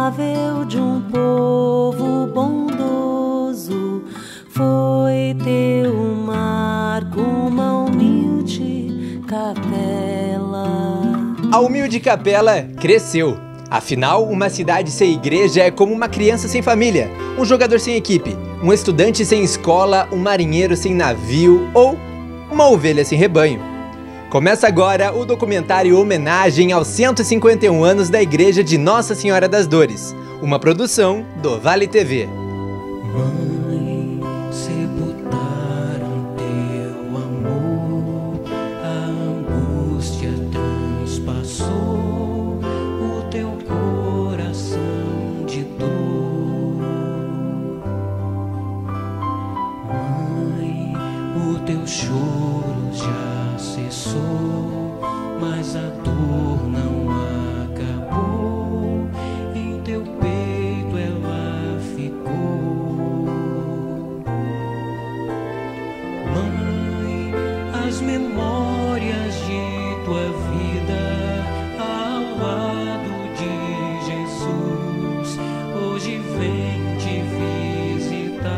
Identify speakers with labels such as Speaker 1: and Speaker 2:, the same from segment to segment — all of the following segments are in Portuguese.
Speaker 1: amável de um povo bondoso, foi teu marco uma humilde capela.
Speaker 2: A humilde capela cresceu. Afinal, uma cidade sem igreja é como uma criança sem família, um jogador sem equipe, um estudante sem escola, um marinheiro sem navio ou uma ovelha sem rebanho. Começa agora o documentário Homenagem aos 151 anos da Igreja de Nossa Senhora das Dores, uma produção do Vale TV.
Speaker 1: Mãe, sepultaram teu amor, a angústia transpassou o teu coração de dor. Mãe, o teu choro já cessou, mas a dor não acabou, em teu peito ela ficou. Mãe, as memórias de tua vida ao lado de Jesus hoje vem te visitar,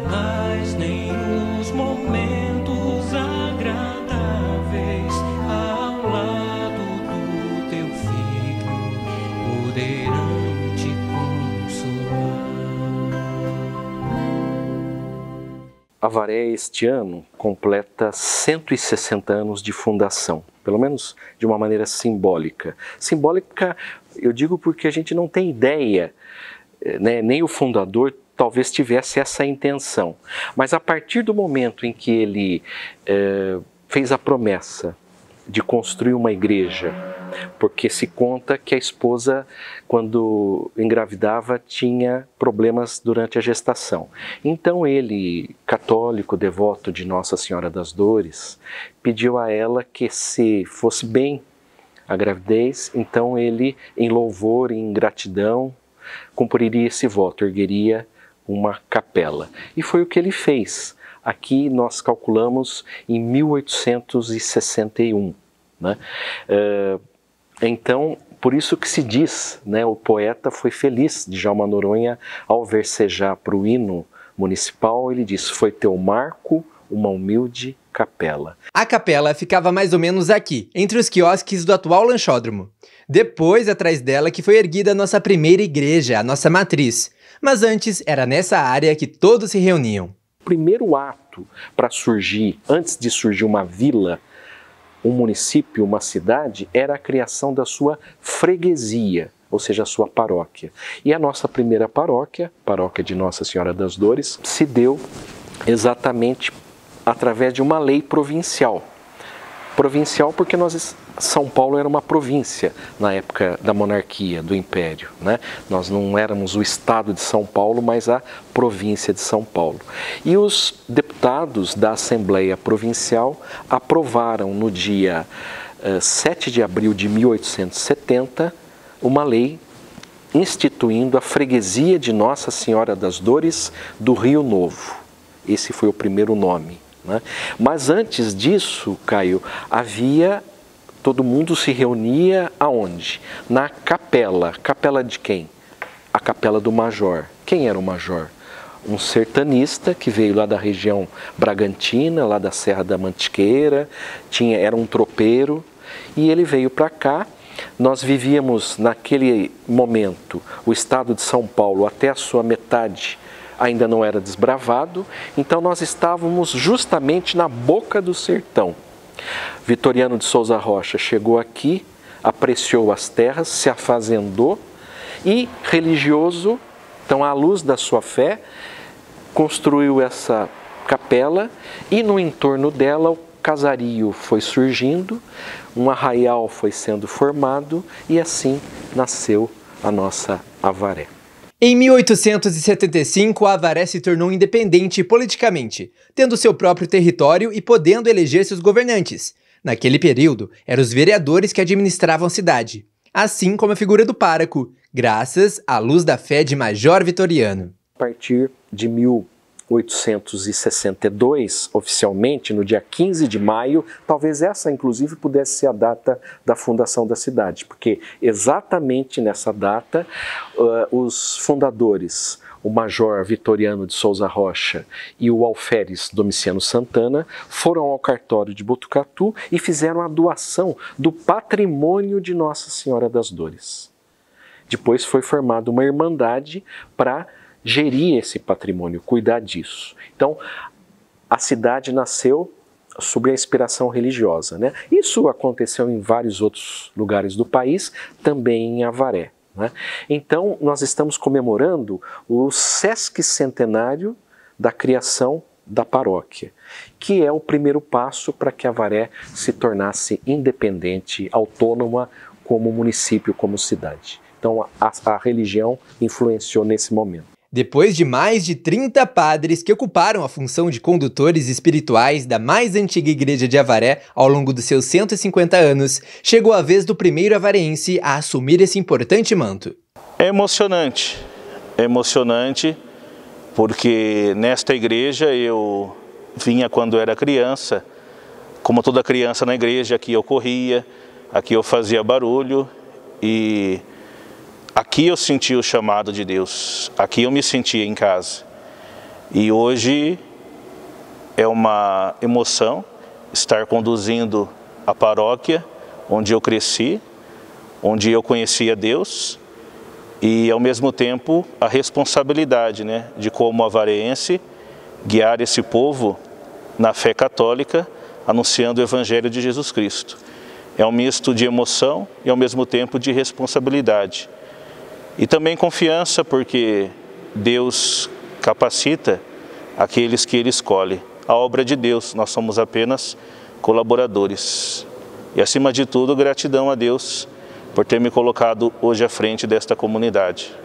Speaker 1: mas nem os momentos agradáveis ao lado do teu filho poderão te consolar.
Speaker 3: Avaré este ano completa 160 anos de fundação, pelo menos de uma maneira simbólica. Simbólica, eu digo porque a gente não tem ideia, né? Nem o fundador talvez tivesse essa intenção. Mas a partir do momento em que ele fez a promessa de construir uma igreja, porque se conta que a esposa, quando engravidava, tinha problemas durante a gestação. Então ele, católico, devoto de Nossa Senhora das Dores, pediu a ela que, se fosse bem a gravidez, então ele, em louvor, em gratidão, cumpriria esse voto, ergueria uma capela. E foi o que ele fez. Aqui nós calculamos em 1861. Né? Então, por isso que se diz, né, o poeta foi feliz, Djalma Noronha, ao versejar para o hino municipal, ele diz: foi teu marco uma humilde capela.
Speaker 2: A capela ficava mais ou menos aqui, entre os quiosques do atual lanchódromo. Depois, atrás dela, que foi erguida a nossa primeira igreja, a nossa matriz. Mas antes, era nessa área que todos se reuniam.
Speaker 3: O primeiro ato para surgir, antes de surgir uma vila, um município, uma cidade, era a criação da sua freguesia, ou seja, a sua paróquia. E a nossa primeira paróquia, paróquia de Nossa Senhora das Dores, se deu exatamente através de uma lei provincial. Provincial porque São Paulo era uma província na época da monarquia, do Império, né? Nós não éramos o estado de São Paulo, mas a província de São Paulo. E os deputados da Assembleia Provincial aprovaram no dia 7 de abril de 1870 uma lei instituindo a freguesia de Nossa Senhora das Dores do Rio Novo. Esse foi o primeiro nome, né? Mas antes disso, Caio, todo mundo se reunia aonde? Na capela. Capela de quem? A capela do Major. Quem era o Major? Um sertanista que veio lá da região Bragantina, lá da Serra da Mantiqueira, era um tropeiro, e ele veio para cá. Nós vivíamos naquele momento, o estado de São Paulo até a sua metade ainda não era desbravado, então nós estávamos justamente na boca do sertão. Vitoriano de Souza Rocha chegou aqui, apreciou as terras, se afazendou e, religioso, então à luz da sua fé, construiu essa capela e no entorno dela o casario foi surgindo, um arraial foi sendo formado e assim nasceu a nossa Avaré.
Speaker 2: Em 1875, a Avaré se tornou independente politicamente, tendo seu próprio território e podendo eleger seus governantes. Naquele período, eram os vereadores que administravam a cidade, assim como a figura do pároco, graças à luz da fé de Major Vitoriano.
Speaker 3: A partir de 1875, 1862, oficialmente, no dia 15 de maio, talvez essa, inclusive, pudesse ser a data da fundação da cidade, porque exatamente nessa data, os fundadores, o Major Vitoriano de Souza Rocha e o Alferes Domiciano Santana, foram ao cartório de Botucatu e fizeram a doação do patrimônio de Nossa Senhora das Dores. Depois foi formada uma irmandade para gerir esse patrimônio, cuidar disso. Então, a cidade nasceu sob a inspiração religiosa, né? Isso aconteceu em vários outros lugares do país, também em Avaré, né? Então, nós estamos comemorando o sesquicentenário da criação da paróquia, que é o primeiro passo para que Avaré se tornasse independente, autônoma como município, como cidade. Então, a religião influenciou nesse momento.
Speaker 2: Depois de mais de 30 padres que ocuparam a função de condutores espirituais da mais antiga igreja de Avaré ao longo dos seus 150 anos, chegou a vez do primeiro avareense a assumir esse importante manto.
Speaker 4: É emocionante porque nesta igreja eu vinha quando era criança, como toda criança na igreja, aqui eu corria, aqui eu fazia barulho e aqui eu senti o chamado de Deus, aqui eu me sentia em casa. E hoje é uma emoção estar conduzindo a paróquia onde eu cresci, onde eu conhecia Deus e ao mesmo tempo a responsabilidade, né, de como avareense guiar esse povo na fé católica, anunciando o Evangelho de Jesus Cristo. É um misto de emoção e ao mesmo tempo de responsabilidade. E também confiança, porque Deus capacita aqueles que Ele escolhe. A obra de Deus, nós somos apenas colaboradores. E acima de tudo, gratidão a Deus por ter me colocado hoje à frente desta comunidade.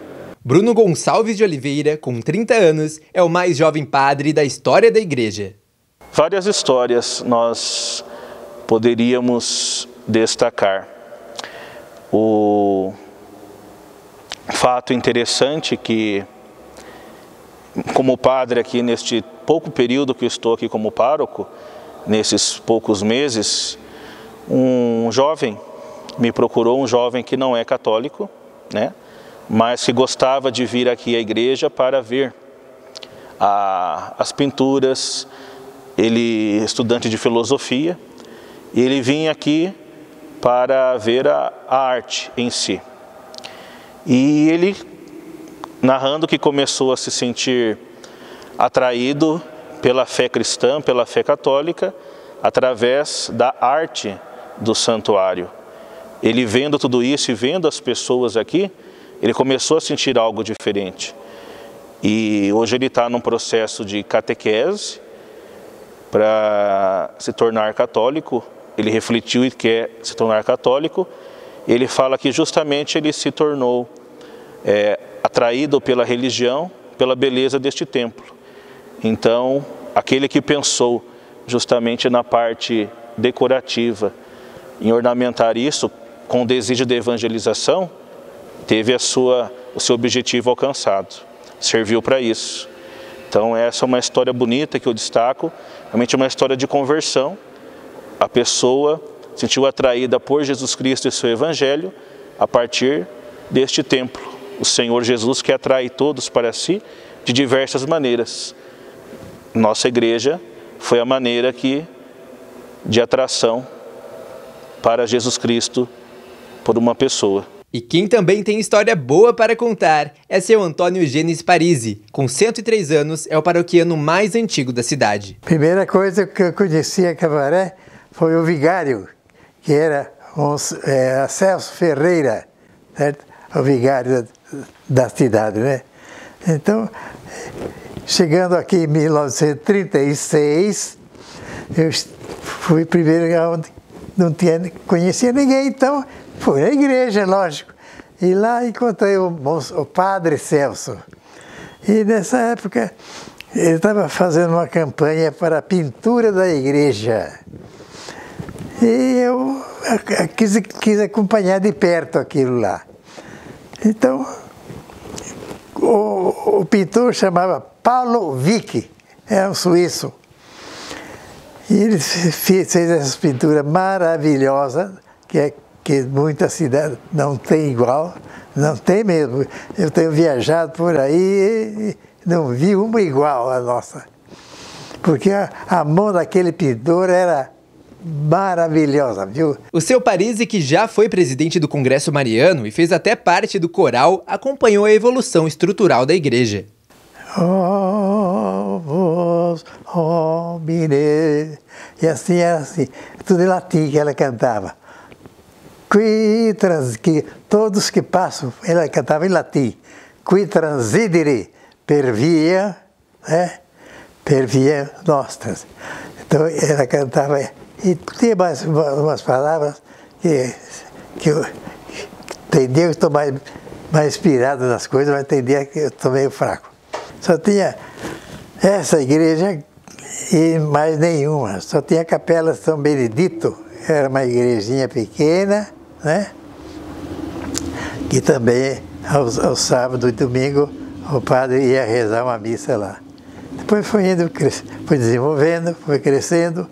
Speaker 2: Bruno Gonçalves de Oliveira, com 30 anos, é o mais jovem padre da história da igreja.
Speaker 4: Várias histórias nós poderíamos destacar. O fato interessante que, como padre aqui neste pouco período que eu estou aqui como pároco, nesses poucos meses, um jovem me procurou, um jovem que não é católico, né, mas que gostava de vir aqui à igreja para ver as pinturas. Ele é estudante de filosofia e ele vinha aqui para ver a arte em si. E ele, narrando que começou a se sentir atraído pela fé cristã, pela fé católica, através da arte do santuário. Ele vendo tudo isso e vendo as pessoas aqui, ele começou a sentir algo diferente. E hoje ele está num processo de catequese para se tornar católico. Ele refletiu e quer se tornar católico. Ele fala que justamente ele se tornou atraído pela religião, pela beleza deste templo. Então, aquele que pensou justamente na parte decorativa, em ornamentar isso com desejo de evangelização, teve o seu objetivo alcançado, serviu para isso. Então essa é uma história bonita que eu destaco, realmente é uma história de conversão. A pessoa se sentiu atraída por Jesus Cristo e seu Evangelho a partir deste templo. O Senhor Jesus que atrai todos para si de diversas maneiras. Nossa igreja foi a maneira de atração para Jesus Cristo por uma pessoa.
Speaker 2: E quem também tem história boa para contar é seu Antônio Genes Parisi. Com 103 anos, é o paroquiano mais antigo da cidade.
Speaker 5: Primeira coisa que eu conheci a Avaré foi o vigário, que era Celso Ferreira, certo? O vigário da cidade, né? Então, chegando aqui em 1936, eu fui primeiro onde não conhecia ninguém, então fui à igreja, lógico. E lá encontrei o padre Celso. E nessa época ele estava fazendo uma campanha para a pintura da igreja. E eu quis acompanhar de perto aquilo lá. Então, o pintor chamava Paulo Vick. era um suíço. E ele fez essa pintura maravilhosa, que muita cidade não tem igual, não tem mesmo. Eu tenho viajado por aí e não vi uma igual a nossa. Porque a mão daquele pintor era maravilhosa, viu?
Speaker 2: O seu Parisi, que já foi presidente do Congresso Mariano e fez até parte do coral, acompanhou a evolução estrutural da igreja.
Speaker 5: E assim era assim, tudo em latim que ela cantava. Que todos que passam, ela cantava em latim. Qui transidere per via, né? Per via nostras. Então ela cantava, e tinha mais umas palavras que tem dia que estou mais inspirado nas coisas, mas tem dia que eu estou meio fraco. Só tinha essa igreja e mais nenhuma. Só tinha a Capela São Benedito, era uma igrejinha pequena, né? Que também ao sábado e domingo o padre ia rezar uma missa lá. Depois foi indo, foi desenvolvendo, foi crescendo,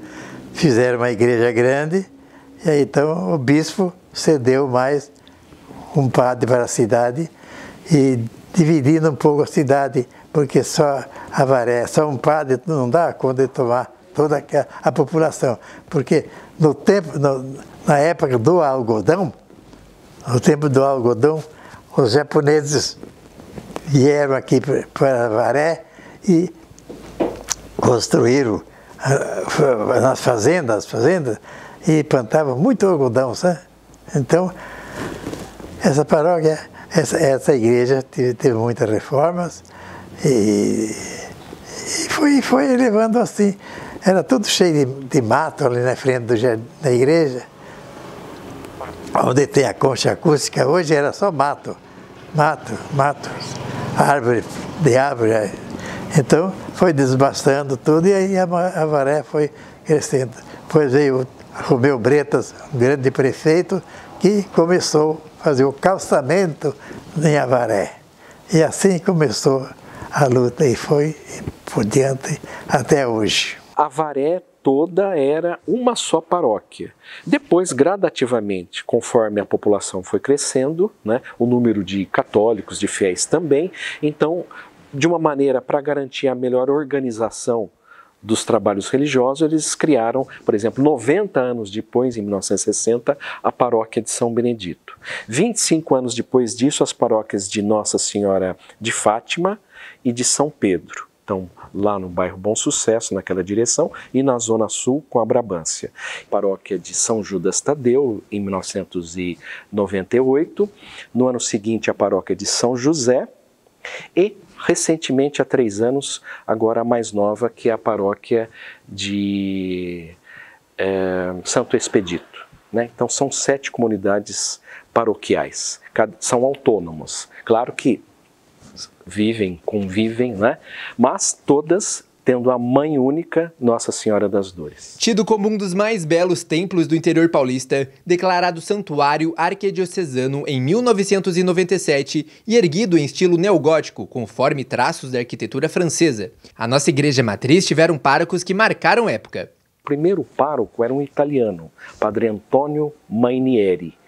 Speaker 5: fizeram uma igreja grande, e aí então o bispo cedeu mais um padre para a cidade e dividindo um pouco a cidade, porque só Avaré, só um padre não dá conta de tomar toda a população. Porque no tempo, na época do algodão, no tempo do algodão, os japoneses vieram aqui para Avaré e construíram nas fazendas, e plantavam muito algodão, sabe? Então, essa paróquia, essa igreja teve muitas reformas e foi levando assim. Era tudo cheio de mato ali na frente da igreja, onde tem a concha acústica. Hoje era só mato, árvore. Então foi desbastando tudo e aí a Avaré foi crescendo. Depois veio Romeu Bretas, um grande prefeito, que começou a fazer o calçamento em Avaré. E assim começou a luta e foi por diante até hoje.
Speaker 3: Avaré toda era uma só paróquia. Depois, gradativamente, conforme a população foi crescendo, né, o número de católicos, de fiéis também, então, de uma maneira para garantir a melhor organização dos trabalhos religiosos, eles criaram, por exemplo, 90 anos depois, em 1960, a paróquia de São Benedito. 25 anos depois disso, as paróquias de Nossa Senhora de Fátima e de São Pedro. Então, lá no bairro Bom Sucesso, naquela direção, e na Zona Sul, com a Brabância. Paróquia de São Judas Tadeu, em 1998. No ano seguinte, a paróquia de São José. E, recentemente, há 3 anos, agora a mais nova, que é a paróquia de Santo Expedito. Né? Então, são 7 comunidades paroquiais. São autônomos. Claro que convivem, né? Mas todas tendo a mãe única, Nossa Senhora das Dores.
Speaker 2: Tido como um dos mais belos templos do interior paulista, declarado santuário arquidiocesano em 1997 e erguido em estilo neogótico, conforme traços da arquitetura francesa. A nossa igreja matriz tiveram párocos que marcaram época.
Speaker 3: O primeiro pároco era um italiano, Padre Antônio Mainieri.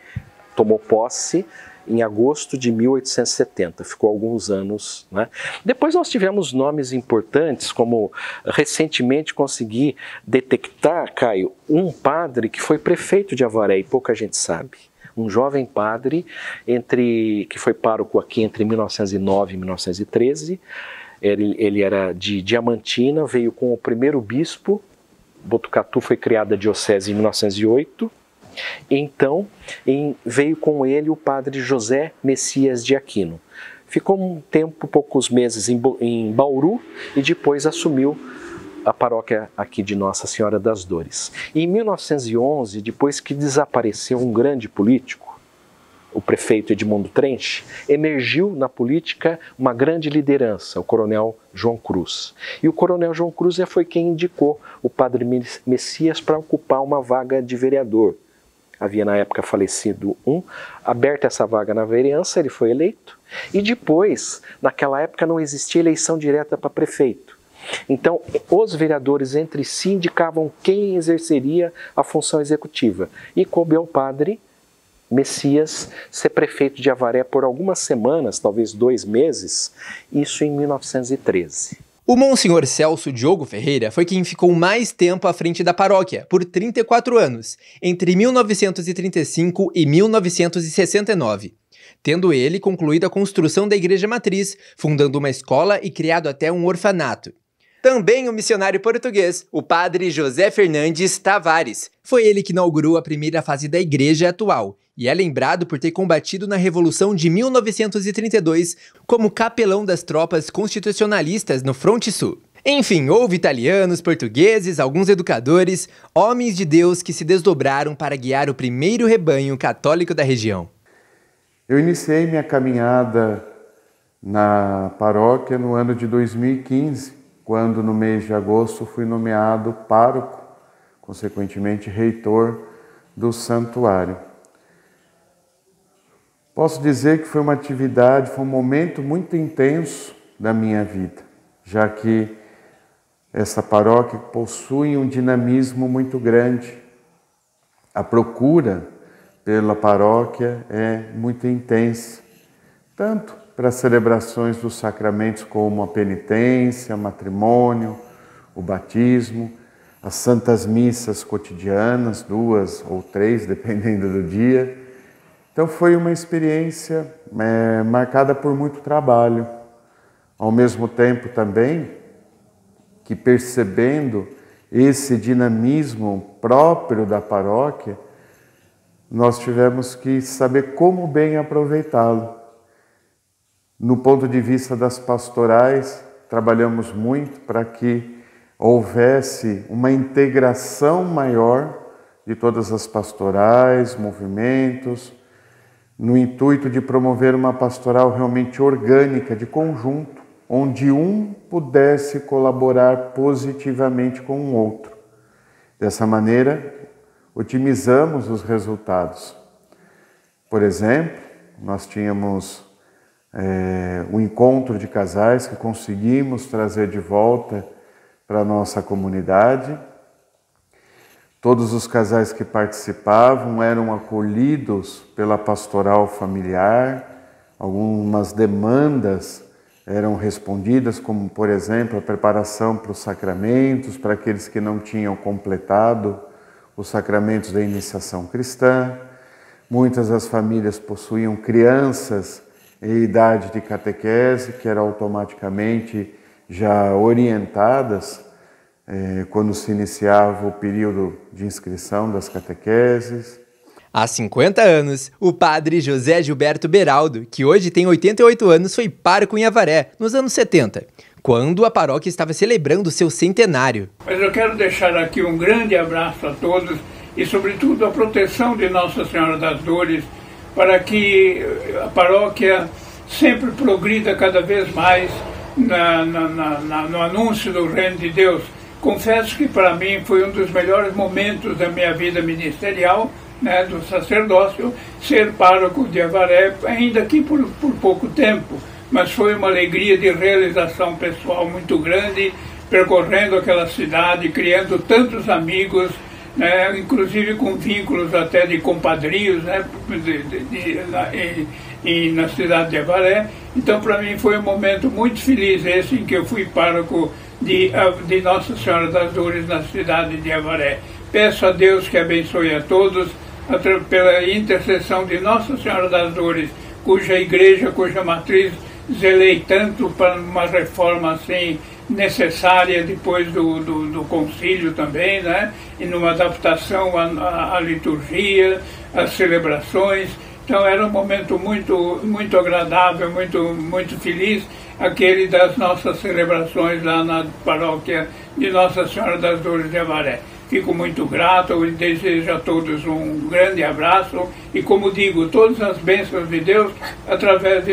Speaker 3: Tomou posse em agosto de 1870, ficou alguns anos, né? Depois nós tivemos nomes importantes, como recentemente consegui detectar, Caio, um padre que foi prefeito de Avaré e pouca gente sabe. Um jovem padre que foi pároco aqui entre 1909 e 1913, ele era de Diamantina, veio com o primeiro bispo, Botucatu foi criada a diocese em 1908, então veio com ele o padre José Messias de Aquino. Ficou um tempo, poucos meses em Bauru e depois assumiu a paróquia aqui de Nossa Senhora das Dores. E em 1911, depois que desapareceu um grande político, o prefeito Edmundo Trench, emergiu na política uma grande liderança, o coronel João Cruz. E o coronel João Cruz foi quem indicou o padre Messias para ocupar uma vaga de vereador. Havia na época falecido aberta essa vaga na vereança, ele foi eleito. E depois, naquela época não existia eleição direta para prefeito. Então, os vereadores entre si indicavam quem exerceria a função executiva. E coube ao padre Messias ser prefeito de Avaré por algumas semanas, talvez 2 meses, isso em 1913.
Speaker 2: O Monsenhor Celso Diogo Ferreira foi quem ficou mais tempo à frente da paróquia, por 34 anos, entre 1935 e 1969. Tendo ele concluído a construção da Igreja Matriz, fundando uma escola e criado até um orfanato. Também o missionário português, o padre José Fernandes Tavares. Foi ele que inaugurou a primeira fase da igreja atual, e é lembrado por ter combatido na Revolução de 1932 como capelão das tropas constitucionalistas no Fronte Sul. Enfim, houve italianos, portugueses, alguns educadores, homens de Deus que se desdobraram para guiar o primeiro rebanho católico da região.
Speaker 6: Eu iniciei minha caminhada na paróquia no ano de 2015, quando no mês de agosto fui nomeado pároco, consequentemente reitor do santuário. Posso dizer que foi uma atividade, foi um momento muito intenso da minha vida, já que essa paróquia possui um dinamismo muito grande. A procura pela paróquia é muito intensa, tanto para as celebrações dos sacramentos como a penitência, o matrimônio, o batismo, as santas missas cotidianas, 2 ou 3, dependendo do dia. Então foi uma experiência marcada por muito trabalho. Ao mesmo tempo também que, percebendo esse dinamismo próprio da paróquia, nós tivemos que saber como bem aproveitá-lo. No ponto de vista das pastorais, trabalhamos muito para que houvesse uma integração maior de todas as pastorais, movimentos, no intuito de promover uma pastoral realmente orgânica, de conjunto, onde um pudesse colaborar positivamente com o outro. Dessa maneira, otimizamos os resultados. Por exemplo, nós tínhamos um encontro de casais que conseguimos trazer de volta para a nossa comunidade. Todos os casais que participavam eram acolhidos pela pastoral familiar, algumas demandas eram respondidas, como, por exemplo, a preparação para os sacramentos, para aqueles que não tinham completado os sacramentos da iniciação cristã. Muitas das famílias possuíam crianças em idade de catequese, que eram automaticamente já orientadas quando se iniciava o período de inscrição das catequeses.
Speaker 2: Há 50 anos, o padre José Gilberto Beraldo, que hoje tem 88 anos, foi pároco em Avaré, nos anos 70, quando a paróquia estava celebrando seu centenário.
Speaker 7: Mas eu quero deixar aqui um grande abraço a todos e, sobretudo, a proteção de Nossa Senhora das Dores, para que a paróquia sempre progrida cada vez mais no anúncio do Reino de Deus. Confesso que para mim foi um dos melhores momentos da minha vida ministerial, do sacerdócio, ser pároco de Avaré, ainda que por pouco tempo, mas foi uma alegria de realização pessoal muito grande, percorrendo aquela cidade, criando tantos amigos, inclusive com vínculos até de compadrios, na cidade de Avaré. Então, para mim, foi um momento muito feliz esse em que eu fui pároco de Nossa Senhora das Dores na cidade de Avaré. Peço a Deus que abençoe a todos, pela intercessão de Nossa Senhora das Dores, cuja igreja, cuja matriz, zelei tanto para uma reforma assim necessária depois do concílio também, e numa adaptação à liturgia, às celebrações. Então era um momento muito, muito agradável, muito feliz, aquele das nossas celebrações lá na paróquia de Nossa Senhora das Dores de Avaré. Fico muito grato e desejo a todos um grande abraço e, como digo, todas as bênçãos de Deus através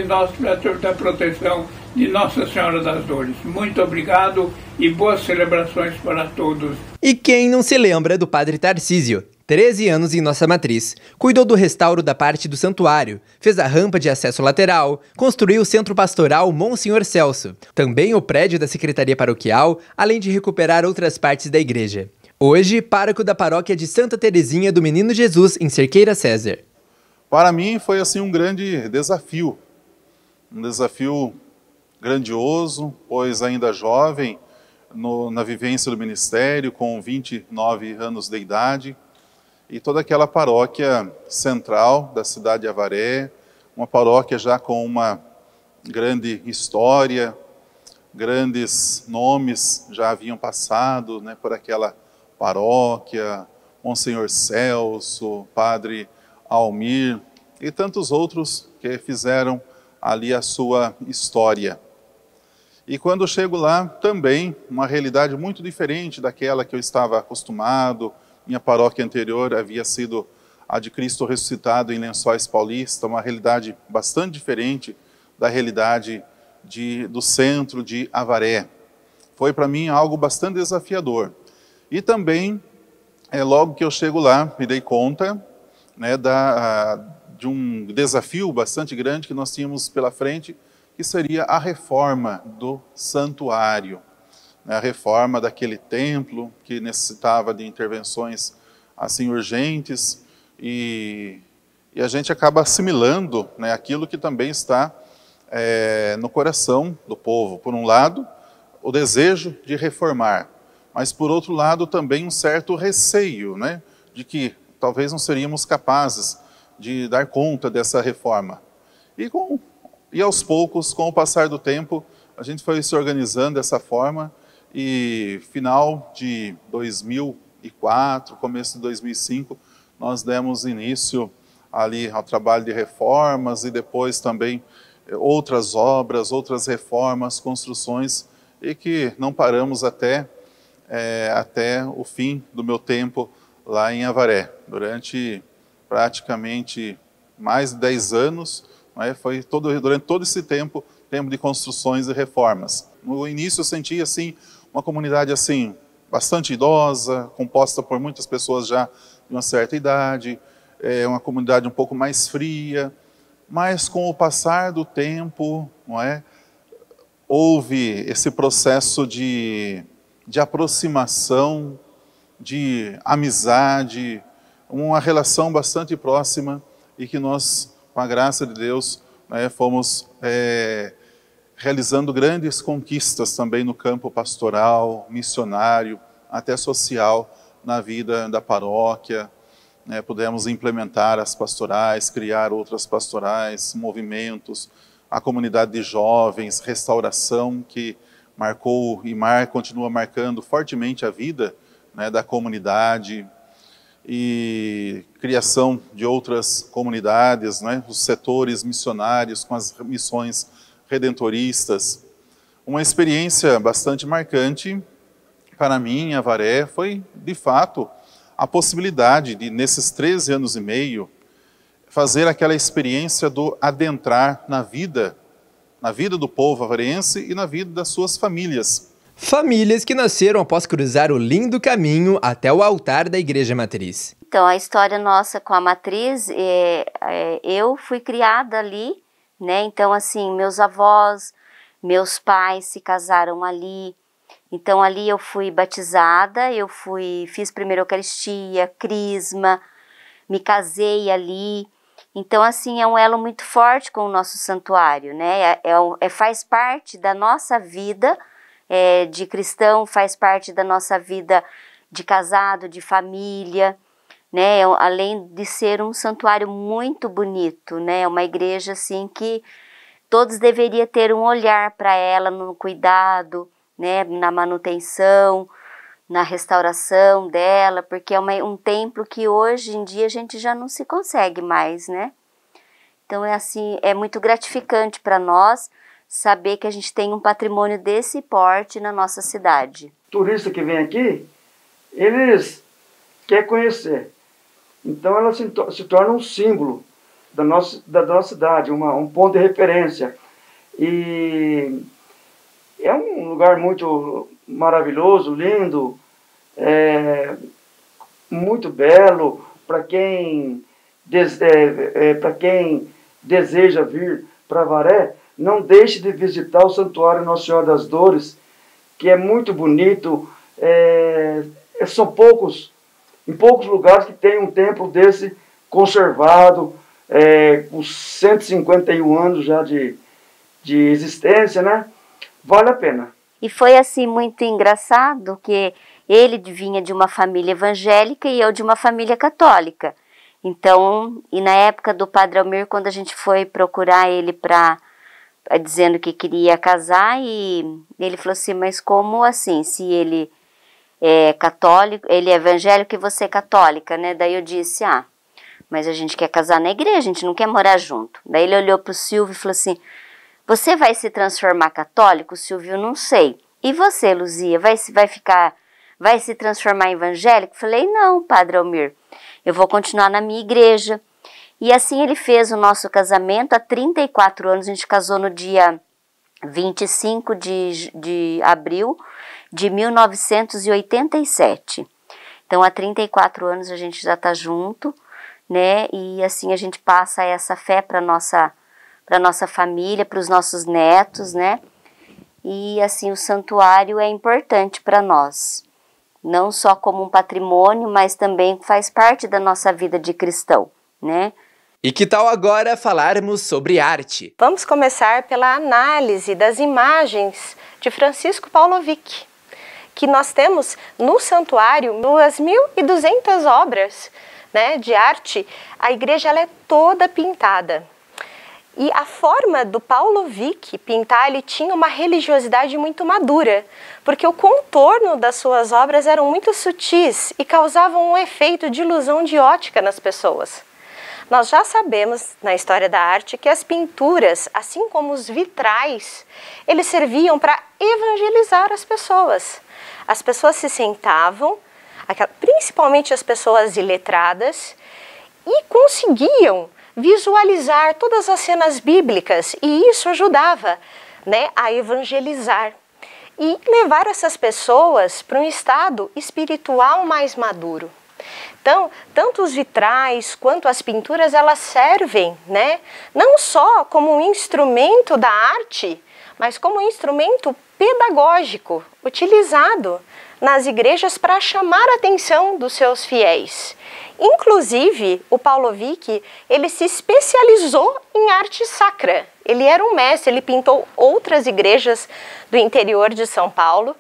Speaker 7: da proteção de Nossa Senhora das Dores. Muito obrigado e boas celebrações para todos.
Speaker 2: E quem não se lembra do padre Tarcísio? 13 anos em nossa matriz. Cuidou do restauro da parte do santuário, fez a rampa de acesso lateral, construiu o centro pastoral Monsenhor Celso, também o prédio da Secretaria Paroquial, além de recuperar outras partes da igreja. Hoje, pároco da paróquia de Santa Terezinha do Menino Jesus, em Cerqueira César.
Speaker 8: Para mim foi assim um grande desafio, um desafio grandioso, pois ainda jovem, na vivência do ministério, com 29 anos de idade, e toda aquela paróquia central da cidade de Avaré, uma paróquia já com uma grande história, grandes nomes já haviam passado, né, por aquela paróquia, Monsenhor Celso, Padre Almir e tantos outros que fizeram ali a sua história. E quando eu chego lá, também uma realidade muito diferente daquela que eu estava acostumado. Minha paróquia anterior havia sido a de Cristo ressuscitado em Lençóis Paulista, uma realidade bastante diferente da realidade do centro de Avaré. Foi para mim algo bastante desafiador. E também, logo que eu chego lá, me dei conta, né, de um desafio bastante grande que nós tínhamos pela frente, que seria a reforma do santuário, né, a reforma daquele templo que necessitava de intervenções assim urgentes, e a gente acaba assimilando, né, aquilo que também está no coração do povo. Por um lado, o desejo de reformar, mas por outro lado também um certo receio, né, de que talvez não seríamos capazes de dar conta dessa reforma. E aos poucos, com o passar do tempo, a gente foi se organizando dessa forma, e final de 2004, começo de 2005, nós demos início ali ao trabalho de reformas, e depois também outras obras, outras reformas, construções, e que não paramos até o fim do meu tempo lá em Avaré. Durante praticamente mais de 10 anos, né, foi durante todo esse tempo de construções e reformas. No início eu senti assim, uma comunidade assim, bastante idosa, composta por muitas pessoas já de uma certa idade, uma comunidade um pouco mais fria, mas com o passar do tempo, não é, houve esse processo de aproximação, de amizade, uma relação bastante próxima, e que nós, com a graça de Deus, né, fomos realizando grandes conquistas também no campo pastoral, missionário, até social, na vida da paróquia. Né, pudemos implementar as pastorais, criar outras pastorais, movimentos, a comunidade de jovens, restauração, que marcou e continua marcando fortemente a vida, né, da comunidade, e criação de outras comunidades, né, os setores missionários com as missões redentoristas. Uma experiência bastante marcante para mim em Avaré foi, de fato, a possibilidade de, nesses 13 anos e meio, fazer aquela experiência do adentrar na vida do povo avarense e na vida das suas famílias.
Speaker 2: Famílias que nasceram após cruzar o lindo caminho até o altar da Igreja Matriz.
Speaker 9: Então, a história nossa com a Matriz, eu fui criada ali, né? Então, assim, meus avós, meus pais se casaram ali. Então, ali eu fui batizada, fiz primeira Eucaristia, crisma, me casei ali. Então, assim, é um elo muito forte com o nosso santuário, né? Faz parte da nossa vida de cristão, faz parte da nossa vida de casado, de família, né? Além de ser um santuário muito bonito, né? Uma igreja assim que todos deveriam ter um olhar para ela no cuidado, né? Na manutenção, na restauração dela, porque é um templo que hoje em dia a gente já não se consegue mais, né? Então é muito gratificante para nós saber que a gente tem um patrimônio desse porte na nossa cidade.
Speaker 10: Turista que vem aqui, eles querem conhecer. Então ela se torna um símbolo da nossa cidade, um ponto de referência. E é um lugar muito maravilhoso, lindo, muito belo para quem deseja vir para Avaré. Não deixe de visitar o Santuário Nossa Senhora das Dores, que é muito bonito. São em poucos lugares que tem um templo desse conservado, com 151 anos já de existência, né? Vale a pena.
Speaker 9: E foi assim muito engraçado que ele vinha de uma família evangélica e eu de uma família católica. Então, e na época do Padre Almir, quando a gente foi procurar ele dizendo que queria casar, e ele falou assim, mas como assim, se ele é católico, ele é evangélico e você é católica, né? Daí eu disse, mas a gente quer casar na igreja, a gente não quer morar junto. Daí ele olhou para o Silvio e falou assim, você vai se transformar católico? Silvio, não sei. E você, Luzia, vai se transformar em evangélico? Falei, não, Padre Almir, eu vou continuar na minha igreja. E assim ele fez o nosso casamento há 34 anos, a gente casou no dia 25 de abril de 1987. Então, há 34 anos a gente já está junto, né? E assim a gente passa essa fé para nossa família, para os nossos netos, né? E assim o santuário é importante para nós, não só como um patrimônio, mas também faz parte da nossa vida de cristão, né?
Speaker 2: E que tal agora falarmos sobre arte?
Speaker 11: Vamos começar pela análise das imagens de Francisco Paulovic, que nós temos no santuário 2.200 obras, né, de arte. A igreja ela é toda pintada. E a forma do Paulovic pintar, ele tinha uma religiosidade muito madura, porque o contorno das suas obras eram muito sutis e causavam um efeito de ilusão de ótica nas pessoas. Nós já sabemos, na história da arte, que as pinturas, assim como os vitrais, eles serviam para evangelizar as pessoas. As pessoas se sentavam, principalmente as pessoas iletradas, e conseguiam visualizar todas as cenas bíblicas, e isso ajudava, né, a evangelizar e levar essas pessoas para um estado espiritual mais maduro. Então, tanto os vitrais quanto as pinturas, elas servem, né, não só como um instrumento da arte, mas como um instrumento pedagógico, utilizado nas igrejas para chamar a atenção dos seus fiéis. Inclusive, o Paulovic, ele se especializou em arte sacra. Ele era um mestre, ele pintou outras igrejas do interior de São Paulo,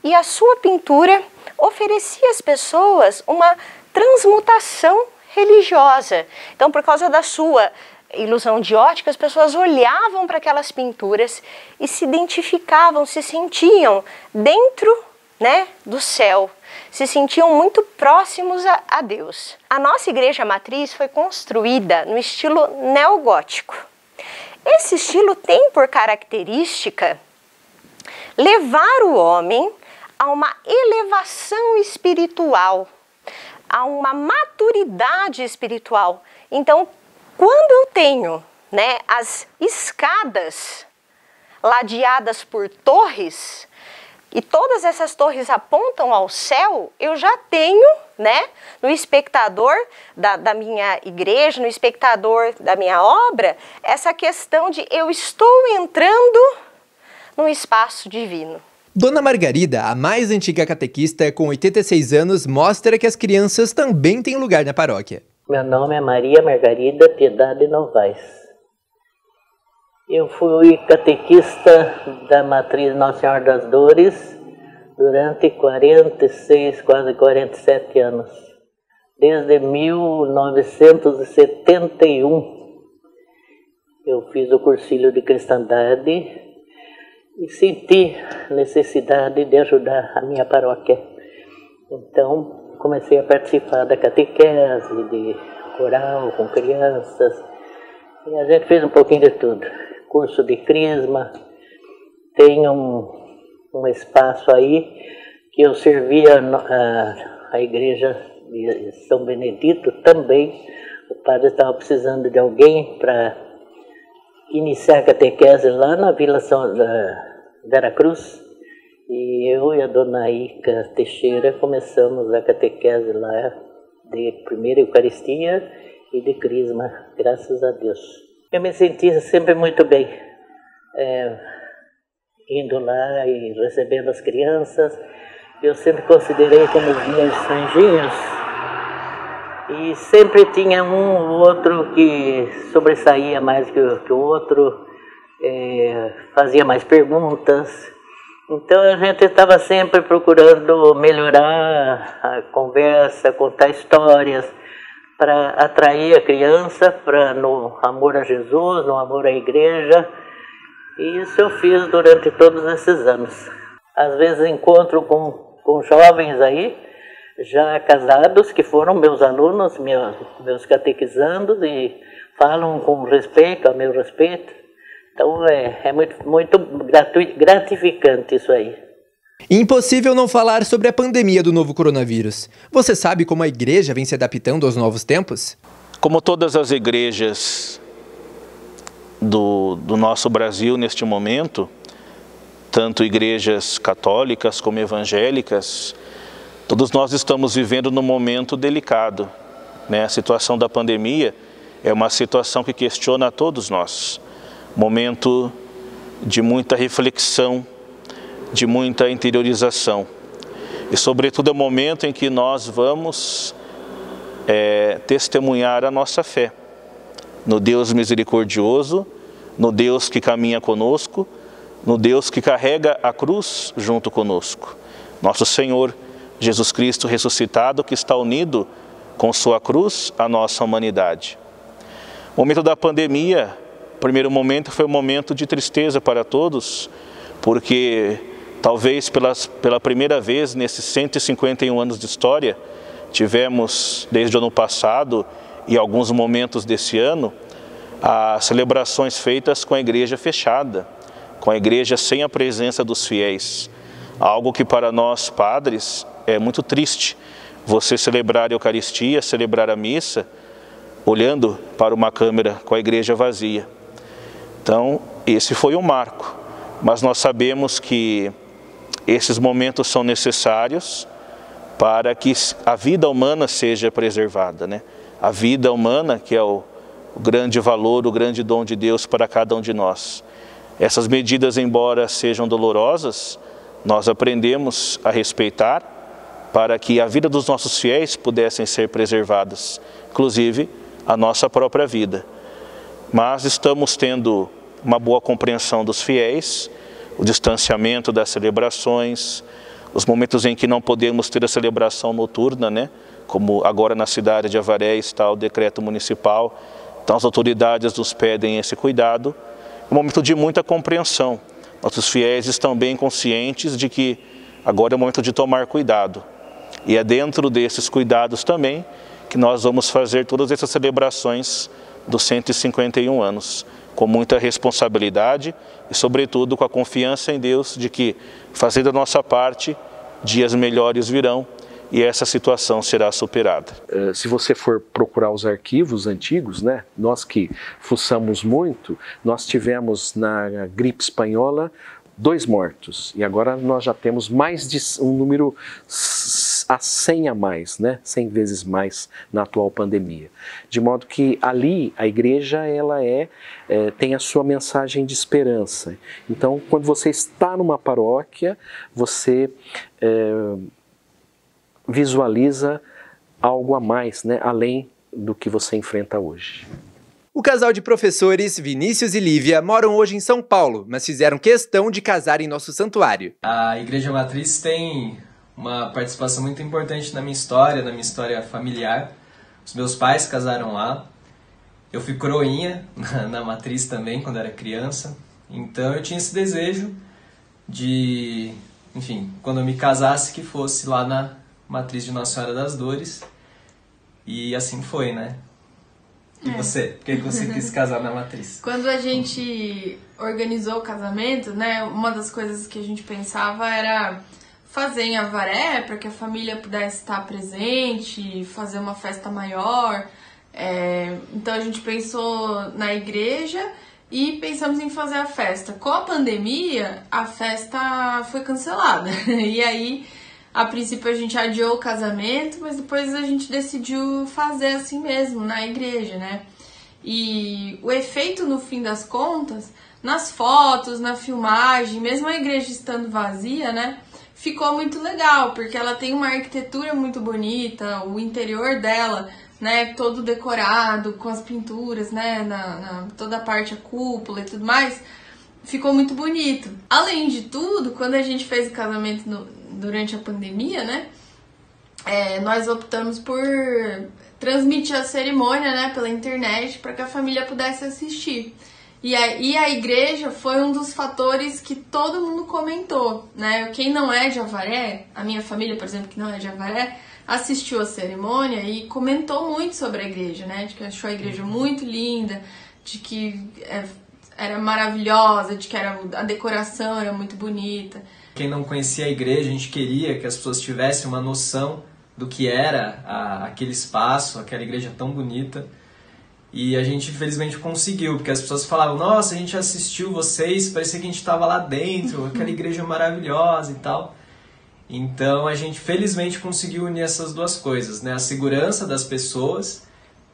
Speaker 11: e a sua pintura oferecia às pessoas uma transmutação religiosa. Então, por causa da sua ilusão de ótica, as pessoas olhavam para aquelas pinturas e se identificavam, se sentiam dentro, né, do céu, se sentiam muito próximos a Deus. A nossa igreja matriz foi construída no estilo neogótico. Esse estilo tem por característica levar o homem a uma elevação espiritual, a uma maturidade espiritual. Então, quando eu tenho, né, as escadas ladeadas por torres, e todas essas torres apontam ao céu, eu já tenho, né, no espectador da minha igreja, no espectador da minha obra, essa questão de eu estou entrando num espaço divino.
Speaker 2: Dona Margarida, a mais antiga catequista, com 86 anos, mostra que as crianças também têm lugar na paróquia.
Speaker 12: Meu nome é Maria Margarida Piedade Novaes. Eu fui catequista da Matriz Nossa Senhora das Dores durante 46, quase 47 anos. Desde 1971 eu fiz o cursilho de cristandade e senti necessidade de ajudar a minha paróquia. Então, comecei a participar da catequese, de coral com crianças, e a gente fez um pouquinho de tudo. Curso de crisma, tem um espaço aí que eu servia a igreja de São Benedito também. O padre estava precisando de alguém para iniciar a catequese lá na Vila Vera Cruz, e eu e a dona Ica Teixeira começamos a catequese lá de primeira Eucaristia e de Crisma, graças a Deus. Eu me senti sempre muito bem, indo lá e recebendo as crianças. Eu sempre considerei como os meus anjinhos, e sempre tinha um ou outro que sobressaía mais que o outro, fazia mais perguntas. Então a gente estava sempre procurando melhorar a conversa, contar histórias, para atrair a criança no amor a Jesus, no amor à igreja. E isso eu fiz durante todos esses anos. Às vezes encontro com jovens aí, já casados, que foram meus alunos, meus catequizandos, e falam com respeito, a meu respeito. Então é muito gratificante isso aí.
Speaker 2: Impossível não falar sobre a pandemia do novo coronavírus. Você sabe como a igreja vem se adaptando aos novos tempos?
Speaker 4: Como todas as igrejas do nosso Brasil neste momento, tanto igrejas católicas como evangélicas, todos nós estamos vivendo num momento delicado, né? A situação da pandemia é uma situação que questiona a todos nós. Momento de muita reflexão, de muita interiorização. E sobretudo é o momento em que nós vamos testemunhar a nossa fé no Deus misericordioso, no Deus que caminha conosco, no Deus que carrega a cruz junto conosco. Nosso Senhor Jesus Cristo ressuscitado, que está unido com sua cruz à nossa humanidade. O momento da pandemia, o primeiro momento foi um momento de tristeza para todos, porque talvez pela primeira vez nesses 151 anos de história, tivemos desde o ano passado e alguns momentos desse ano, as celebrações feitas com a igreja fechada, com a igreja sem a presença dos fiéis. Algo que para nós padres é muito triste, você celebrar a Eucaristia, celebrar a missa, olhando para uma câmera com a igreja vazia. Então, esse foi um marco, mas nós sabemos que esses momentos são necessários para que a vida humana seja preservada, né? A vida humana, que é o grande valor, o grande dom de Deus para cada um de nós. Essas medidas, embora sejam dolorosas, nós aprendemos a respeitar para que a vida dos nossos fiéis pudessem ser preservadas, inclusive a nossa própria vida. Mas estamos tendo uma boa compreensão dos fiéis, o distanciamento das celebrações, os momentos em que não podemos ter a celebração noturna, né? Como agora na cidade de Avaré está o decreto municipal, então as autoridades nos pedem esse cuidado. Um momento de muita compreensão. Nossos fiéis estão bem conscientes de que agora é o momento de tomar cuidado. E é dentro desses cuidados também que nós vamos fazer todas essas celebrações dos 151 anos, com muita responsabilidade e, sobretudo, com a confiança em Deus de que, fazendo a nossa parte, dias melhores virão e essa situação será superada.
Speaker 3: Se você for procurar os arquivos antigos, né, nós que fuçamos muito, nós tivemos na gripe espanhola 2 mortos e agora nós já temos mais de um número a 100 a mais, né? 100 vezes mais na atual pandemia. De modo que ali a igreja ela tem a sua mensagem de esperança. Então, quando você está numa paróquia, você visualiza algo a mais, né? Além do que você enfrenta hoje.
Speaker 2: O casal de professores, Vinícius e Lívia, moram hoje em São Paulo, mas fizeram questão de casar em nosso santuário.
Speaker 13: A Igreja Matriz tem uma participação muito importante na minha história familiar. Os meus pais casaram lá. Eu fui coroinha na Matriz também, quando era criança. Então eu tinha esse desejo de, enfim, quando eu me casasse, que fosse lá na Matriz de Nossa Senhora das Dores. E assim foi, né? E você? Por que você quis casar na Matriz?
Speaker 14: Quando a gente organizou o casamento, né, uma das coisas que a gente pensava era fazer em Avaré, para que a família pudesse estar presente, fazer uma festa maior. Então a gente pensou na igreja e pensamos em fazer a festa. Com a pandemia, a festa foi cancelada. E aí A princípio a gente adiou o casamento, mas depois a gente decidiu fazer assim mesmo, na igreja, né? E o efeito, no fim das contas, nas fotos, na filmagem, mesmo a igreja estando vazia, né? Ficou muito legal, porque ela tem uma arquitetura muito bonita, o interior dela, né, todo decorado, com as pinturas, né, toda a parte, a cúpula e tudo mais, ficou muito bonito. Além de tudo, quando a gente fez o casamento durante a pandemia, né, nós optamos por transmitir a cerimônia, né, pela internet, para que a família pudesse assistir. E a igreja foi um dos fatores que todo mundo comentou, né? Quem não é de Avaré, a minha família, por exemplo, que não é de Avaré, assistiu a cerimônia e comentou muito sobre a igreja, né? De que achou a igreja muito linda, de que era maravilhosa, de que a decoração era muito bonita.
Speaker 13: Quem não conhecia a igreja, a gente queria que as pessoas tivessem uma noção do que era aquele espaço, aquela igreja tão bonita. E a gente, infelizmente, conseguiu, porque as pessoas falavam, nossa, a gente assistiu vocês, parecia que a gente estava lá dentro, aquela igreja maravilhosa e tal. Então, a gente, felizmente, conseguiu unir essas duas coisas, né? A segurança das pessoas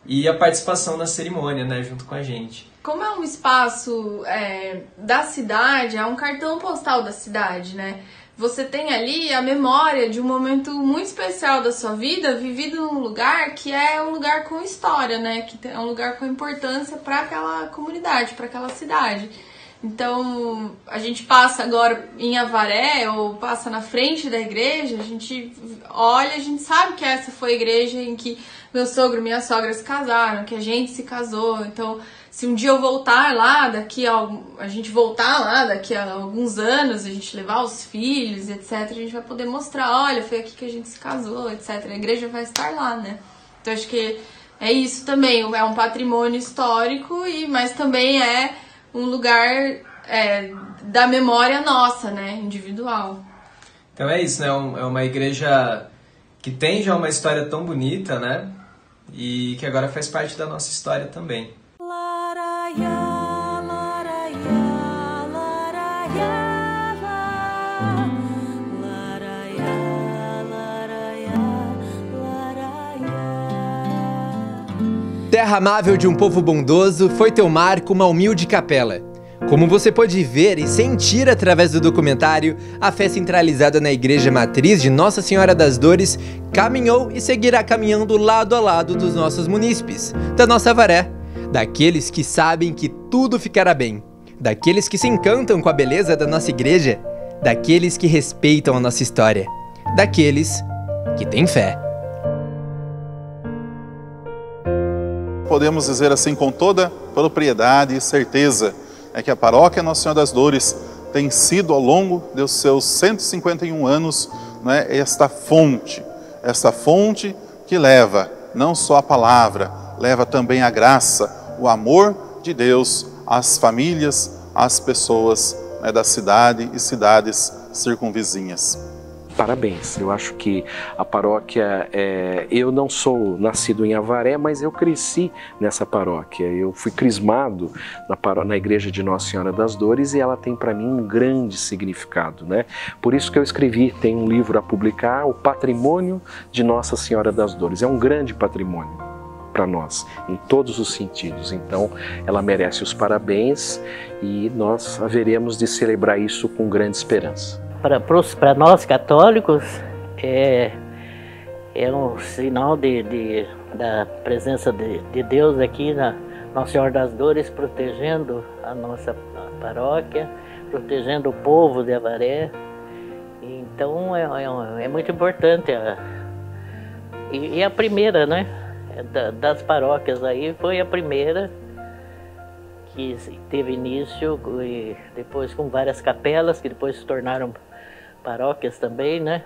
Speaker 13: e a participação na cerimônia, né? Junto com a gente.
Speaker 14: Como é um espaço da cidade, é um cartão postal da cidade, né? Você tem ali a memória de um momento muito especial da sua vida, vivido num lugar que é um lugar com história, né? Que é um lugar com importância para aquela comunidade, para aquela cidade. Então, a gente passa agora em Avaré, ou passa na frente da igreja, a gente olha, a gente sabe que essa foi a igreja em que meu sogro e minha sogra se casaram, que a gente se casou. Então, se um dia eu voltar lá, a gente voltar lá daqui a alguns anos, a gente levar os filhos, etc., a gente vai poder mostrar, olha, foi aqui que a gente se casou, etc. A igreja vai estar lá, né? Então, acho que é isso também, é um patrimônio histórico, mas também é um lugar da memória nossa, né? Individual.
Speaker 13: Então é isso, né? É uma igreja que tem já uma história tão bonita, né? E que agora faz parte da nossa história também.
Speaker 2: Terra amável de um povo bondoso, foi teu marco uma humilde capela. Como você pode ver e sentir através do documentário, a fé centralizada na Igreja Matriz de Nossa Senhora das Dores caminhou e seguirá caminhando lado a lado dos nossos munícipes, da nossa Avaré, daqueles que sabem que tudo ficará bem, daqueles que se encantam com a beleza da nossa igreja, daqueles que respeitam a nossa história, daqueles que têm fé.
Speaker 8: Podemos dizer assim com toda propriedade e certeza, é que a paróquia Nossa Senhora das Dores tem sido ao longo dos seus 151 anos, né, esta fonte que leva não só a palavra, leva também a graça, o amor de Deus às famílias, às pessoas, né, da cidade e cidades circunvizinhas.
Speaker 3: Parabéns, eu acho que a paróquia, eu não sou nascido em Avaré, mas eu cresci nessa paróquia, eu fui crismado na igreja de Nossa Senhora das Dores e ela tem para mim um grande significado, né? Por isso que eu escrevi, tem um livro a publicar, O Patrimônio de Nossa Senhora das Dores, é um grande patrimônio para nós, em todos os sentidos, então ela merece os parabéns e nós haveremos de celebrar isso com grande esperança.
Speaker 12: Para nós católicos é um sinal da presença de Deus aqui na Nossa Senhora das Dores, protegendo a nossa paróquia, protegendo o povo de Avaré. Então é muito importante. E a primeira, né, das paróquias aí, foi a primeira que teve início, e depois com várias capelas, que depois se tornaram paróquias também, né?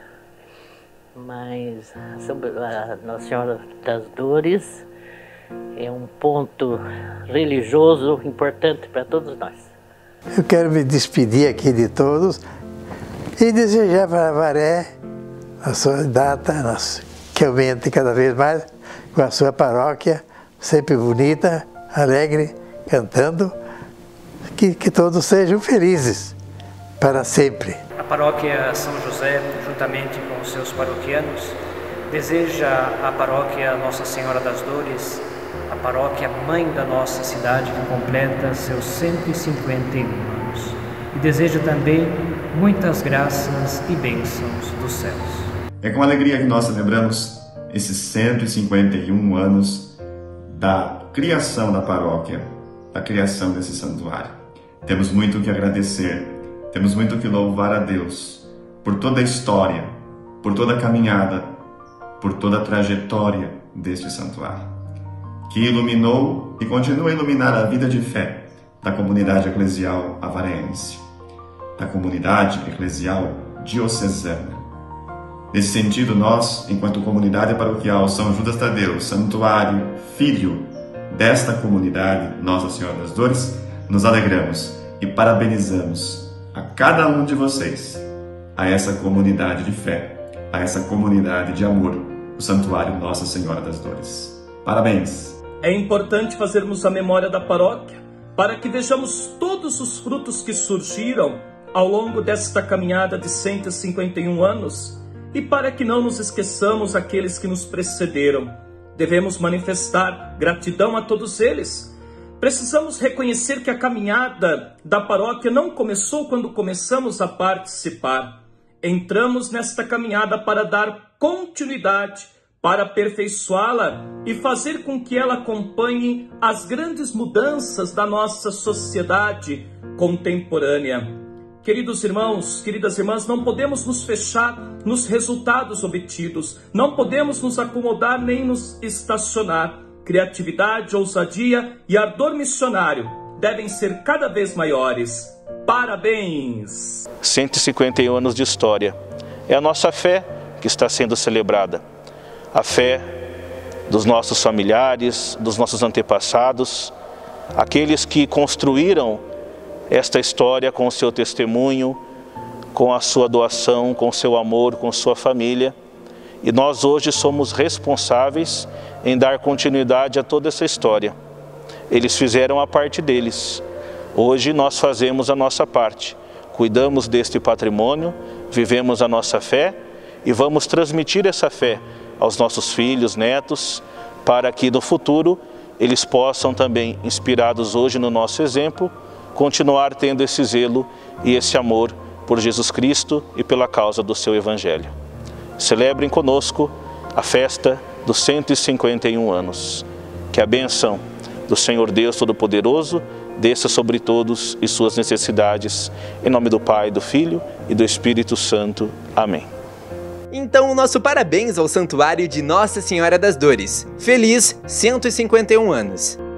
Speaker 12: Mas a Nossa Senhora das Dores é um ponto religioso importante para todos nós.
Speaker 5: Eu quero me despedir aqui de todos e desejar para Avaré a sua data, que aumente cada vez mais, com a sua paróquia sempre bonita, alegre, cantando, que todos sejam felizes para sempre.
Speaker 15: paróquia São José, juntamente com os seus paroquianos, deseja a paróquia Nossa Senhora das Dores, a paróquia mãe da nossa cidade, que completa seus 151 anos. E deseja também muitas graças e bênçãos dos céus.
Speaker 16: É com alegria que nós celebramos esses 151 anos da criação da paróquia, da criação desse santuário. Temos muito o que agradecer, temos muito o que louvar a Deus por toda a história, por toda a caminhada, por toda a trajetória deste santuário, que iluminou e continua a iluminar a vida de fé da comunidade eclesial avareense, da comunidade eclesial diocesana. Nesse sentido, nós, enquanto comunidade paroquial São Judas Tadeu, santuário, filho desta comunidade Nossa Senhora das Dores, nos alegramos e parabenizamos a cada um de vocês, a essa comunidade de fé, a essa comunidade de amor, o Santuário Nossa Senhora das Dores. Parabéns!
Speaker 17: É importante fazermos a memória da paróquia para que vejamos todos os frutos que surgiram ao longo desta caminhada de 151 anos e para que não nos esqueçamos aqueles que nos precederam. Devemos manifestar gratidão a todos eles. Precisamos reconhecer que a caminhada da paróquia não começou quando começamos a participar. Entramos nesta caminhada para dar continuidade, para aperfeiçoá-la e fazer com que ela acompanhe as grandes mudanças da nossa sociedade contemporânea. Queridos irmãos, queridas irmãs, não podemos nos fechar nos resultados obtidos, não podemos nos acomodar nem nos estacionar. Criatividade, ousadia e ardor missionário devem ser cada vez maiores. Parabéns!
Speaker 4: 151 anos de história. É a nossa fé que está sendo celebrada. A fé dos nossos familiares, dos nossos antepassados, aqueles que construíram esta história com o seu testemunho, com a sua doação, com o seu amor, com sua família. E nós hoje somos responsáveis em dar continuidade a toda essa história. Eles fizeram a parte deles. Hoje nós fazemos a nossa parte. Cuidamos deste patrimônio, vivemos a nossa fé e vamos transmitir essa fé aos nossos filhos, netos, para que no futuro eles possam também, inspirados hoje no nosso exemplo, continuar tendo esse zelo e esse amor por Jesus Cristo e pela causa do seu Evangelho. Celebrem conosco a festa dos 151 anos. Que a bênção do Senhor Deus Todo-Poderoso desça sobre todos e suas necessidades. Em nome do Pai, do Filho e do Espírito Santo. Amém.
Speaker 2: Então, o nosso parabéns ao Santuário de Nossa Senhora das Dores. Feliz 151 anos!